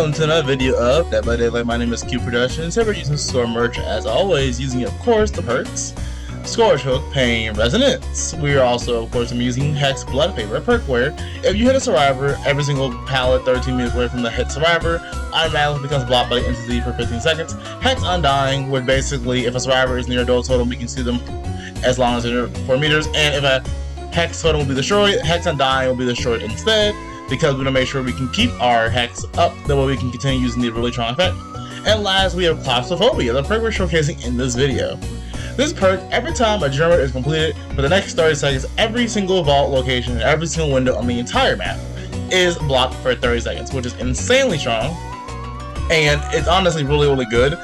welcome to another video of Dead by Daylight. My name is Cubeproductions. Here we're using Score Merch as always, using of course the perks Scourge Hook, Pain, Resonance. We are also of course using Hex Blood Paper, a perk where if you hit a survivor, every single pallet 13 meters away from the hit survivor automatically becomes blocked by the entity for 15 seconds. Hex Undying, where basically if a survivor is near a dual totem, we can see them as long as they're 4 meters, and if a Hex totem will be destroyed, Hex Undying will be destroyed instead, because we want to make sure we can keep our Hex up, that way we can continue using the really strong effect. And last, we have Claustrophobia, the perk we're showcasing in this video. This perk, every time a generator is completed, for the next 30 seconds, every single vault location and every single window on the entire map is blocked for 30 seconds, which is insanely strong, and it's honestly really good.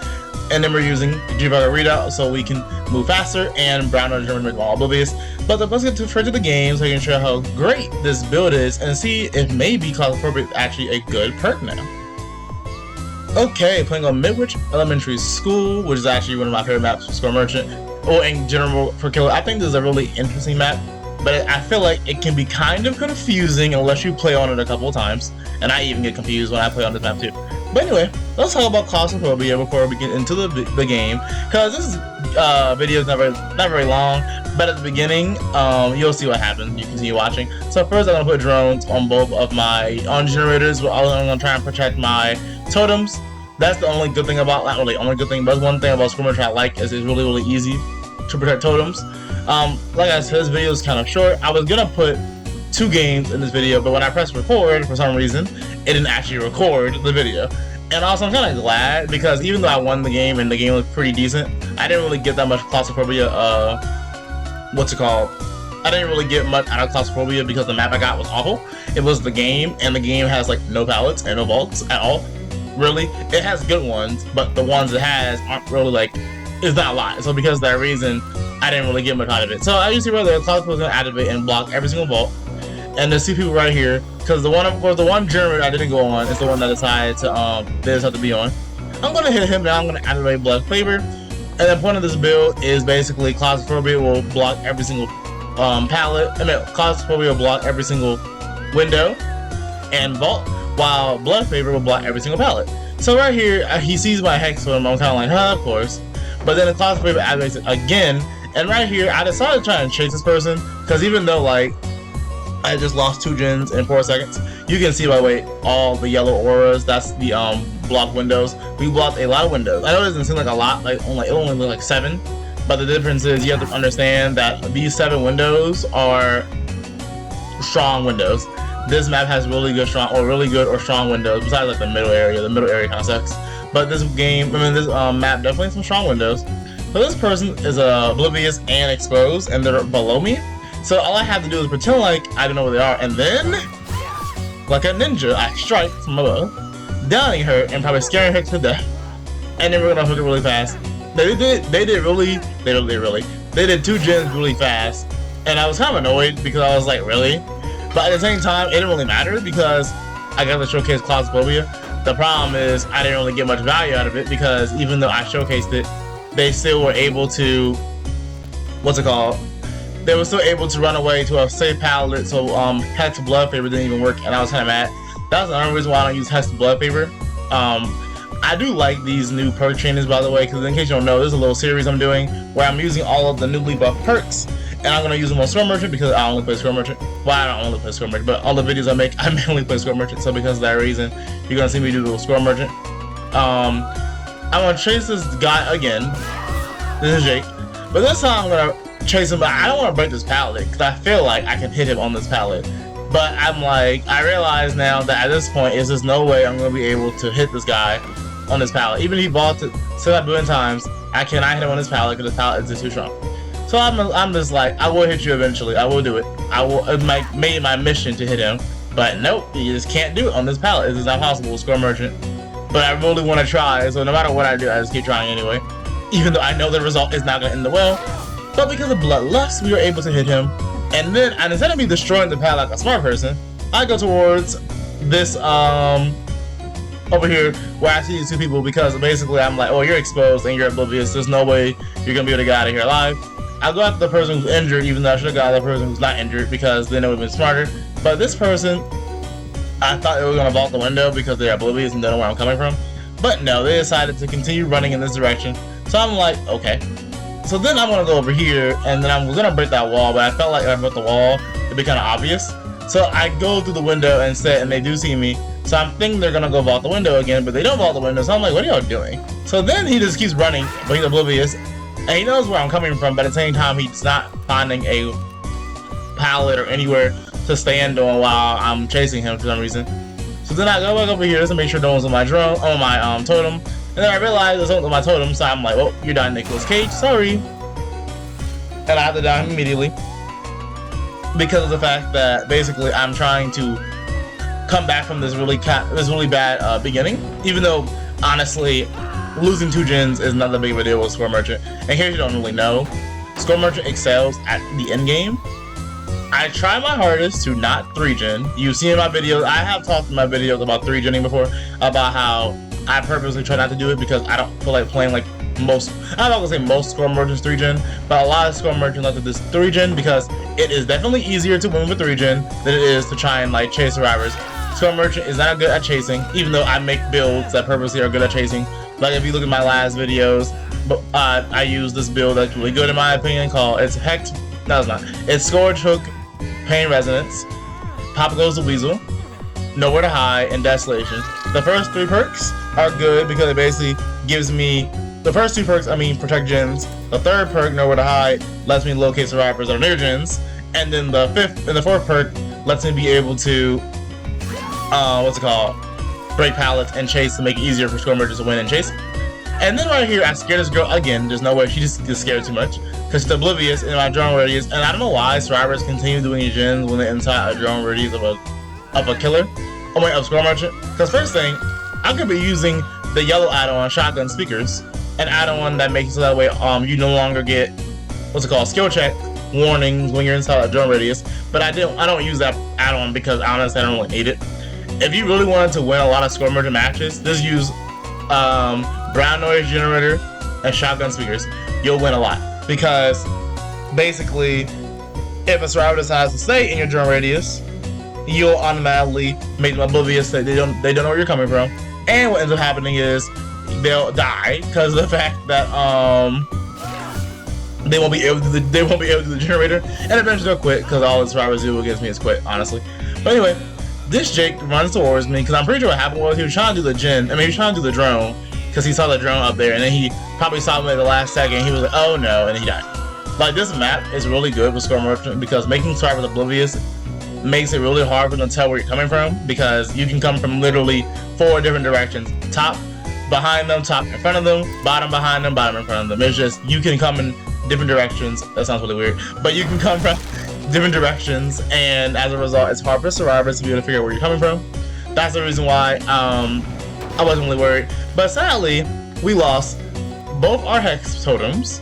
And then we're using G-Bugger Readout so we can move faster, and Brown Noise German make all oblivious. But let's get to the game so I can show how great this build is and see if maybe Claustrophobia is actually a good perk now. Okay, playing on Midwich Elementary School, which is actually one of my favorite maps for Score Merchant, or in general for Killer. I think this is a really interesting map, but I feel like it can be kind of confusing unless you play on it a couple of times, and I even get confused when I play on this map too. But anyway, let's talk about Claustrophobia before we get into the game, because this video is not very long, but at the beginning, you'll see what happens. You continue watching. So first I'm going to put drones on both of my generators, but I'm going to try and protect my totems. That's the only good thing about, not really only good thing, but one thing about Score Merchant I like is it's really easy to protect totems. Like I said, this video is kind of short. I was going to put 2 games in this video, but when I pressed record, for some reason, it didn't actually record the video. And also, I'm kind of glad, because even though I won the game and the game looked pretty decent, I didn't really get that much Claustrophobia, I didn't really get much out of Claustrophobia because the map I got was awful. It was the game, and the game has like no pallets and no vaults at all. Really, it has good ones, but the ones it has aren't really like, it's not a lot. So because of that reason, I didn't really get much out of it. So as you see right there, Claustrophobia is going to activate and block every single vault. And there's 2 people right here, because the one German I didn't go on is the one that decided to they just have to be on. I'm gonna hit him now. I'm gonna activate Blood Flavor, and the point of this build is basically Claustrophobia will block every single Claustrophobia will block every single window and vault, while Blood Flavor will block every single pallet. So right here, he sees my Hex totem. I'm kind of like, huh, of course. But then the Claustrophobia activates it again, and right here, I decided to try and chase this person, because even though like I just lost 2 gens in 4 seconds. You can see by the way all the yellow auras. That's the blocked windows. We blocked a lot of windows. I know it doesn't seem like a lot, like it only looked like 7, but the difference is you have to understand that these 7 windows are strong windows. This map has really good or strong windows. Besides like the middle area kind of sucks. But this game, this map definitely has some strong windows. So this person is oblivious and exposed, and they're below me. So all I have to do is pretend like I don't know where they are, and then, like a ninja, I strike from above, downing her and probably scaring her to death. And then we're gonna hook it really fast. They did 2 gens really fast, and I was kind of annoyed because I was like, really? But at the same time, it didn't really matter because I got to showcase Claustrophobia. The problem is I didn't really get much value out of it, because even though I showcased it, they still were able to, they were still able to run away to a safe pallet, so Hex Blood Paper didn't even work, and I was kind of mad. That's the only reason why I don't use Hex Blood Paper. I do like these new perk trainers, by the way, because in case you don't know, there's a little series I'm doing where I'm using all of the newly buffed perks, and I'm going to use them on Score Merchant because I only play Score Merchant. Well, I don't only play Score Merchant, but all the videos I make, I mainly play Score Merchant, so because of that reason, you're going to see me do the Score Merchant. I'm going to chase this guy again. This is Jake. But this time I'm going to chase him, but I don't want to break this pallet because I feel like I can hit him on this pallet. But I'm like, I realize now that at this point, there's no way I'm going to be able to hit this guy on this pallet. Even if he vaults it 7 billion times, I cannot hit him on this pallet because this pallet is just too strong. So I'm just like, I will hit you eventually. I will do it. I will make it my mission to hit him. But nope, you just can't do it on this pallet. It is not possible with Score Merchant. But I really want to try, so no matter what I do, I just keep trying anyway. Even though I know the result is not going to end well. But because of Bloodlust, we were able to hit him. And then, instead of me destroying the pallet like a smart person, I go towards this, over here, where I see these 2 people, because basically I'm like, oh, you're exposed and you're oblivious. There's no way you're going to be able to get out of here alive. I go after the person who's injured, even though I should have got the person who's not injured, because then it would have been smarter. But this person I thought they were gonna vault the window because they're oblivious and don't know where I'm coming from. But no, they decided to continue running in this direction. So I'm like, okay. So then I'm gonna go over here, and then I was gonna break that wall, but I felt like if I broke the wall, it'd be kind of obvious. So I go through the window instead, and they do see me. So I'm thinking they're gonna go vault the window again, but they don't vault the window. So I'm like, what are y'all doing? So then he just keeps running, but he's oblivious, and he knows where I'm coming from. But at the same time, he's not finding a pallet or anywhere to stand on while I'm chasing him for some reason. So then I go back over here just to make sure no one's on my drone, on my totem, and then I realize there's someone on my totem. So I'm like, oh, you're dying, Nicolas Cage. Sorry, and I have to die immediately because of the fact that basically I'm trying to come back from this really bad beginning. Even though honestly, losing 2 gens is not that big of a deal with Score Merchant. And here you don't really know, Score Merchant excels at the end game. I try my hardest to not 3-gen. You've seen in my videos, I have talked in my videos about 3-genning before, about how I purposely try not to do it because I don't feel like playing like most, I'm not gonna say most Score Merchants 3-gen, but a lot of Score Merchants like to do this 3-gen because it is definitely easier to win with 3-gen than it is to try and like chase survivors. Score Merchant is not good at chasing, even though I make builds that purposely are good at chasing. Like if you look at my last videos, I use this build that's really good in my opinion called, it's Hex, no it's not, it's Scourge Hook, Pain Resonance, Pop Goes the Weasel, Nowhere to Hide, and Desolation. The first 3 perks are good because it basically gives me, the first 2 perks, protect gens. The 3rd perk, Nowhere to Hide, lets me locate survivors that are near gens. And then the 5th and the 4th perk lets me be able to, break pallets and chase to make it easier for Score Merchants to win and chase. And then right here, I scared this girl again. There's no way, she just gets scared too much because she's oblivious in my drone radius. And I don't know why survivors continue doing gens when they're inside a drone radius of a killer. Oh wait, of Score Merchant. Because first thing, I could be using the yellow add-on shotgun speakers, an add-on that makes it so that way you no longer get skill check warnings when you're inside a drone radius. But I don't use that add-on because honestly I don't really need it. If you really wanted to win a lot of Score Merchant matches, just use brown noise generator and shotgun speakers. You'll win a lot because basically if a survivor decides to stay in your drone radius, you'll automatically make them oblivious that they don't know where you're coming from. And what ends up happening is they'll die because of the fact that they won't be able to do the generator, and eventually they'll quit because all the survivors do against me is quit, honestly. But anyway, this Jake runs towards me because I'm pretty sure what happened was he was trying to do the he was trying to do the drone because he saw the drone up there, and then he probably saw me at the last second. He was like, oh no, and then he died. Like, this map is really good with Score Merchant because making survivors oblivious makes it really hard for them to tell where you're coming from because you can come from literally 4 different directions. Top behind them, top in front of them, bottom behind them, bottom in front of them. It's just, you can come in different directions. That sounds really weird, but you can come from different directions, and as a result, it's hard for survivors to be able to figure out where you're coming from. That's the reason why I wasn't really worried. But sadly, we lost both our Hex totems,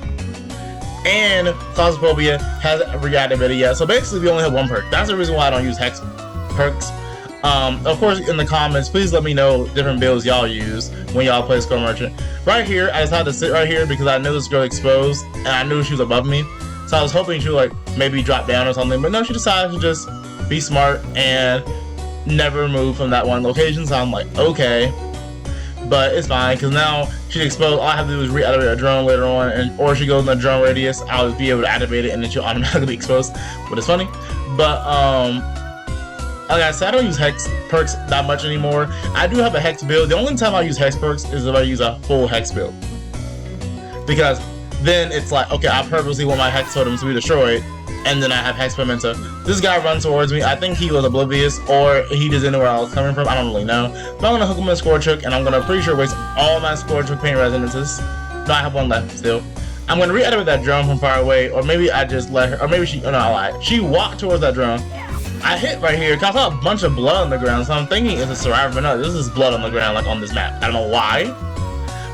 and Claustrophobia has reactivated yet. So basically, we only have 1 perk. That's the reason why I don't use Hex perks. Of course, in the comments, please let me know different builds y'all use when y'all play Score Merchant. Right here, I just had to sit right here because I knew this girl exposed, and I knew she was above me. So I was hoping she would like maybe drop down or something, but no, she decided to just be smart and never move from that one location. So I'm like, okay, but it's fine because now she's exposed. All I have to do is reactivate a drone later on, or she goes in the drone radius, I'll be able to activate it and then she'll automatically be exposed, but it's funny. But like I said, I don't use Hex perks that much anymore. I do have a Hex build. The only time I use Hex perks is if I use a full Hex build, because then it's like, okay, I purposely want my Hex totems to be destroyed, and then I have Hex Pimento. This guy runs towards me. I think he was oblivious, or he doesn't know where I was coming from. I don't really know. But I'm going to hook him in Scourge Hook, and I'm going to pretty sure waste all my Scourge Hook Pain Resonances. No, I have 1 left still. I'm going to re-edit that drone from far away, or maybe I just let her, or maybe she, oh no, I lied. She walked towards that drone. I hit right here because I saw a bunch of blood on the ground, so I'm thinking it's a survivor, but no, this is blood on the ground, like on this map. I don't know why.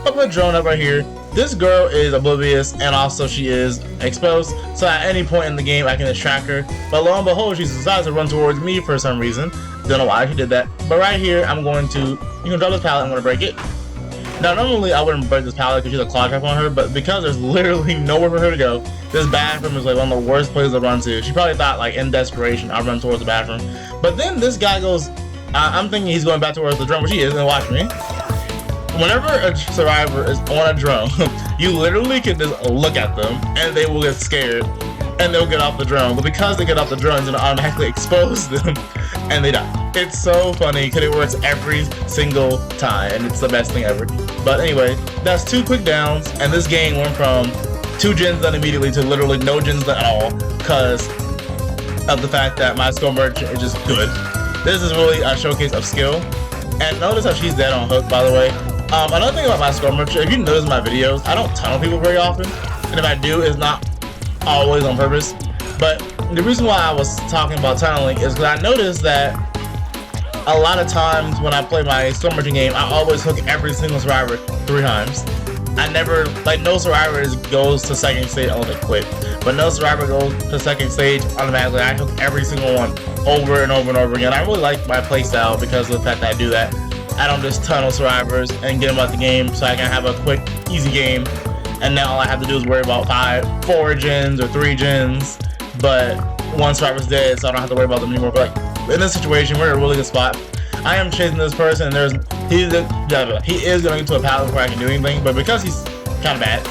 I'll put a drone up right here. This girl is oblivious, and also she is exposed, so at any point in the game I can just track her. But lo and behold, she decides to run towards me for some reason. Don't know why she did that. But right here, I'm going to, you can drop this pallet, I'm going to break it. Now, normally I wouldn't break this pallet because she's a claw trap on her, but because there's literally nowhere for her to go, this bathroom is like one of the worst places to run to. She probably thought, like, in desperation, I'll run towards the bathroom. But then this guy goes I'm thinking he's going back towards the drone, which he is, and watch me. Whenever a survivor is on a drone, you literally can just look at them and they will get scared and they'll get off the drone. But because they get off the drone, it's gonna automatically expose them and they die. It's so funny because it works every single time and it's the best thing ever. But anyway, that's 2 quick downs, and this game went from 2 gens done immediately to literally no gens done at all because of the fact that my score merchant is just good. This is really a showcase of skill. And notice how she's dead on hook, by the way. Another thing about my score merchant, if you notice my videos, I don't tunnel people very often. And if I do, it's not always on purpose. But the reason why I was talking about tunneling is because I noticed that a lot of times when I play my score merchant game, I always hook every single survivor 3 times. I never, like, no survivor goes to second stage unless they quit. But no survivor goes to second stage automatically. I hook every single one over and over and over again. I really like my playstyle because of the fact that I do that. I don't just tunnel survivors and get them out the game so I can have a quick, easy game. And now all I have to do is worry about 4 gens or 3 gens. But 1 survivor's dead, so I don't have to worry about them anymore. But like, in this situation, we're in a really good spot. I am chasing this person, and he is going to get to a pallet before I can do anything. But because he's kind of bad,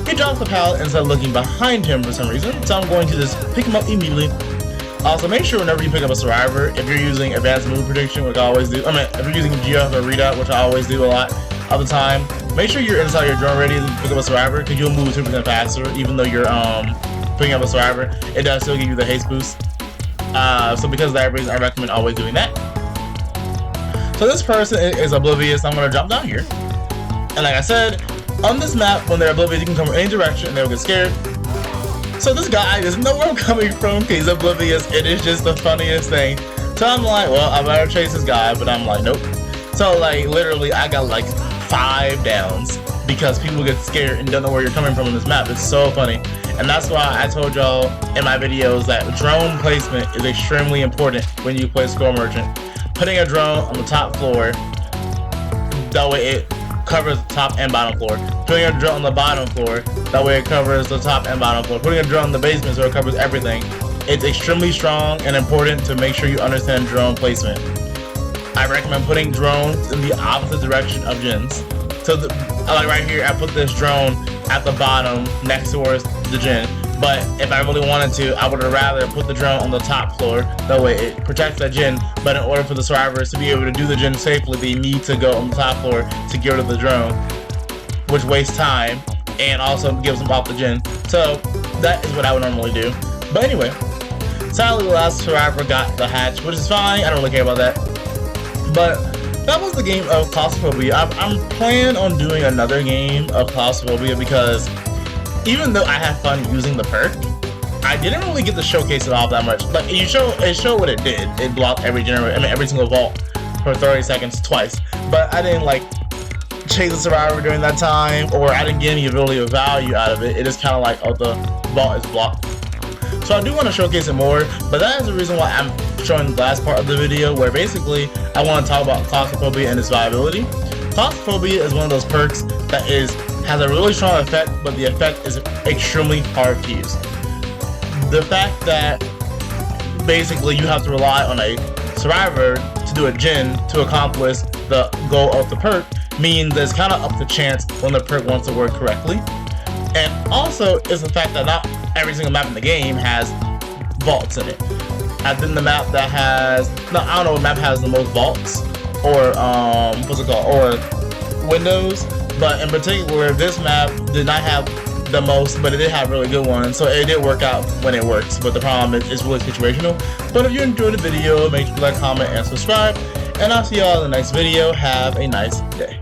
he drops the pallet instead of looking behind him for some reason. So I'm going to just pick him up immediately. Also, make sure whenever you pick up a survivor, if you're using advanced move prediction, which I always do, if you're using GF or readout, which I always do a lot of the time, make sure you're inside your drone ready to pick up a survivor, because you'll move 2% faster, even though you're picking up a survivor. It does still give you the haste boost. So because of that reason, I recommend always doing that. So this person is oblivious. I'm going to drop down here. And like I said, on this map, when they're oblivious, you can come from any direction and they'll get scared. So this guy doesn't know where I'm coming from because he's oblivious. It is just the funniest thing. So I'm like, well, I better chase this guy, but I'm like, nope. So like, literally, I got like 5 downs because people get scared and don't know where you're coming from on this map. It's so funny. And that's why I told y'all in my videos that drone placement is extremely important when you play Score Merchant. Putting a drone on the top floor, that way it covers the top and bottom floor. Putting a drone on the bottom floor, that way it covers the top and bottom floor. Putting a drone in the basement so it covers everything. It's extremely strong and important to make sure you understand drone placement. I recommend putting drones in the opposite direction of gens. So like right here, I put this drone at the bottom next towards the gen. But if I really wanted to, I would have rather put the drone on the top floor. That way it protects that gen. But in order for the survivors to be able to do the gen safely, they need to go on the top floor to get rid of the drone, which wastes time and also gives them off the gen. So that is what I would normally do. But anyway, sadly the last survivor got the hatch, which is fine. I don't really care about that. But that was the game of Claustrophobia. I'm planning on doing another game of Claustrophobia because even though I had fun using the perk, I didn't really get to showcase it off that much. Like it showed what it did. It blocked every single vault for 30 seconds twice. But I didn't like chase the survivor during that time, or I didn't get any ability or value out of it. It is kind of like, oh, the vault is blocked. So I do want to showcase it more, but that is the reason why I'm showing the last part of the video, where basically I want to talk about Claustrophobia and its viability. Claustrophobia is one of those perks that has a really strong effect, but the effect is extremely hard to use. The fact that basically you have to rely on a survivor to do a gen to accomplish the goal of the perk means that it's kind of up to chance when the perk wants to work correctly. And also is the fact that not every single map in the game has vaults in it. I think the map that has, I don't know what map has the most vaults, or what's it called, or windows. But in particular, this map did not have the most, but it did have really good ones, so it did work out when it works. But the problem is it's really situational. But if you enjoyed the video, make sure to like, comment, and subscribe. And I'll see y'all in the next video. Have a nice day.